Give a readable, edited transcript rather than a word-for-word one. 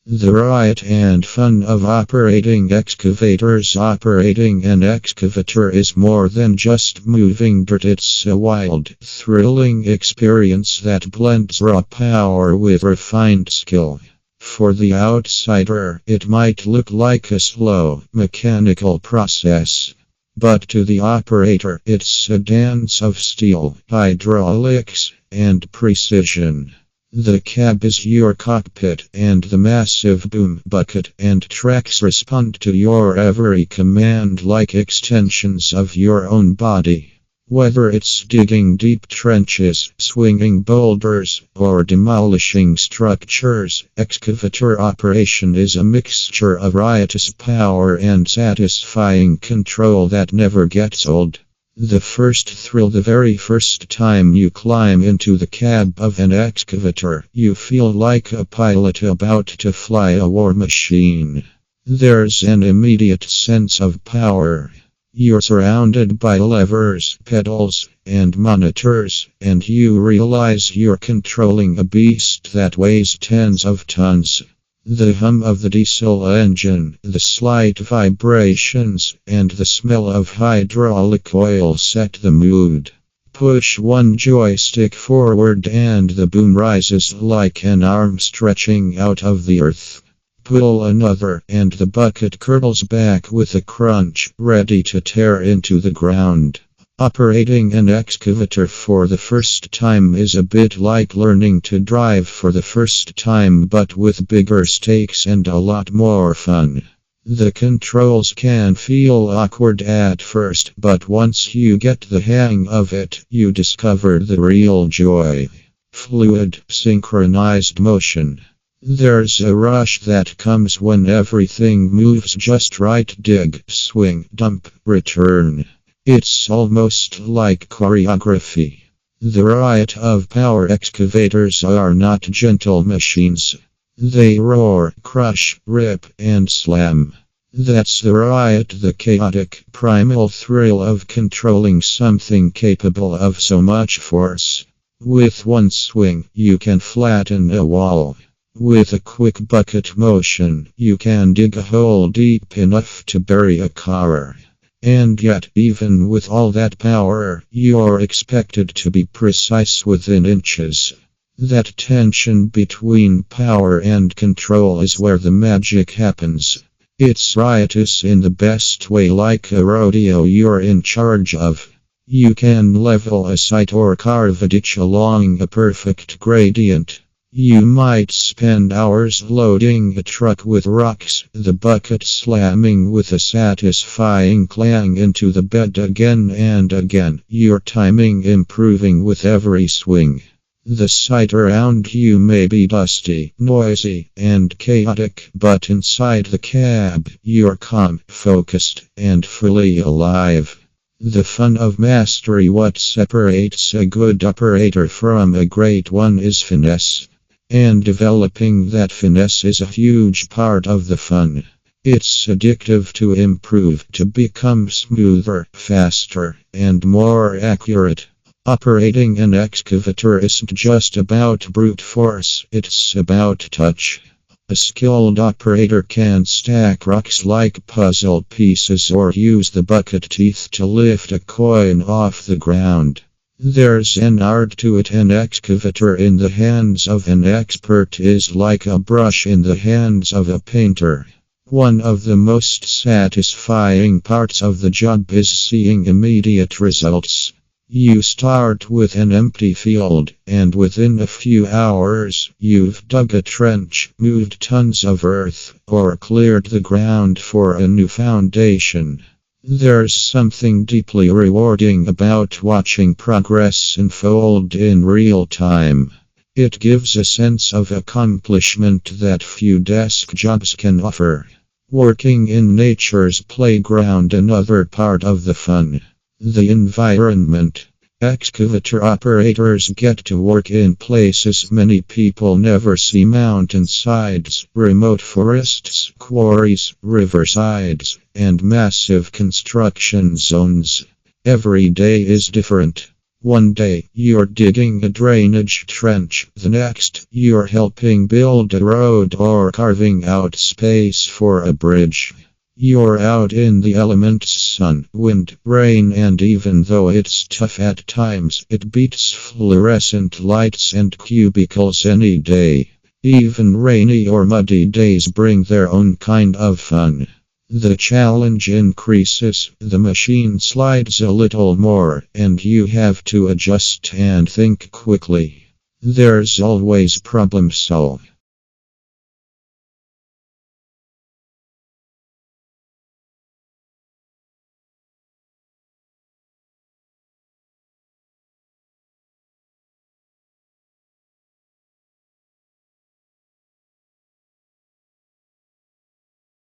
The riot and fun of operating excavators. Operating an excavator is more than just moving dirt. It's a wild, thrilling experience that blends raw power with refined skill. For the outsider, it might look like a slow, mechanical process. But to the operator, it's a dance of steel, hydraulics, and precision. The cab is your cockpit, and the massive boom bucket and tracks respond to your every command like extensions of your own body. Whether it's digging deep trenches, swinging boulders, or demolishing structures, excavator operation is a mixture of riotous power and satisfying control that never gets old. The first thrill, the very first time you climb into the cab of an excavator, you feel like a pilot about to fly a war machine. There's an immediate sense of power. You're surrounded by levers, pedals, and monitors, and you realize you're controlling a beast that weighs tens of tons. The hum of the diesel engine, the slight vibrations, and the smell of hydraulic oil set the mood. Push one joystick forward and the boom rises like an arm stretching out of the earth. Pull another and the bucket curls back with a crunch, ready to tear into the ground. Operating an excavator for the first time is a bit like learning to drive for the first time, but with bigger stakes and a lot more fun. The controls can feel awkward at first, but once you get the hang of it, you discover the real joy. Fluid, synchronized motion. There's a rush that comes when everything moves just right. Dig, swing, dump, return. It's almost like choreography. The riot of power. Excavators are not gentle machines. They roar, crush, rip, and slam. That's the riot, the chaotic, primal thrill of controlling something capable of so much force. With one swing, you can flatten a wall. With a quick bucket motion, you can dig a hole deep enough to bury a car. And yet, even with all that power, you're expected to be precise within inches. That tension between power and control is where the magic happens. It's riotous in the best way, like a rodeo you're in charge of. You can level a site or carve a ditch along a perfect gradient. You might spend hours loading a truck with rocks, the bucket slamming with a satisfying clang into the bed again and again, your timing improving with every swing. The site around you may be dusty, noisy, and chaotic, but inside the cab, you're calm, focused, and fully alive. The fun of mastery. What separates a good operator from a great one is finesse. And developing that finesse is a huge part of the fun. It's addictive to improve, to become smoother, faster, and more accurate. Operating an excavator isn't just about brute force, it's about touch. A skilled operator can stack rocks like puzzle pieces or use the bucket teeth to lift a coin off the ground. There's an art to it. An excavator in the hands of an expert is like a brush in the hands of a painter. One of the most satisfying parts of the job is seeing immediate results. You start with an empty field, and within a few hours, you've dug a trench, moved tons of earth, or cleared the ground for a new foundation. There's something deeply rewarding about watching progress unfold in real time. It gives a sense of accomplishment that few desk jobs can offer. Working in nature's playground. Another part of the fun. The environment. Excavator operators get to work in places many people never see: mountainsides, remote forests, quarries, riversides, and massive construction zones. Every day is different. One day, you're digging a drainage trench. The next, you're helping build a road or carving out space for a bridge. You're out in the elements: sun, wind, rain, and even though it's tough at times, it beats fluorescent lights and cubicles any day. Even rainy or muddy days bring their own kind of fun. The challenge increases, the machine slides a little more, and you have to adjust and think quickly. There's always problem solve.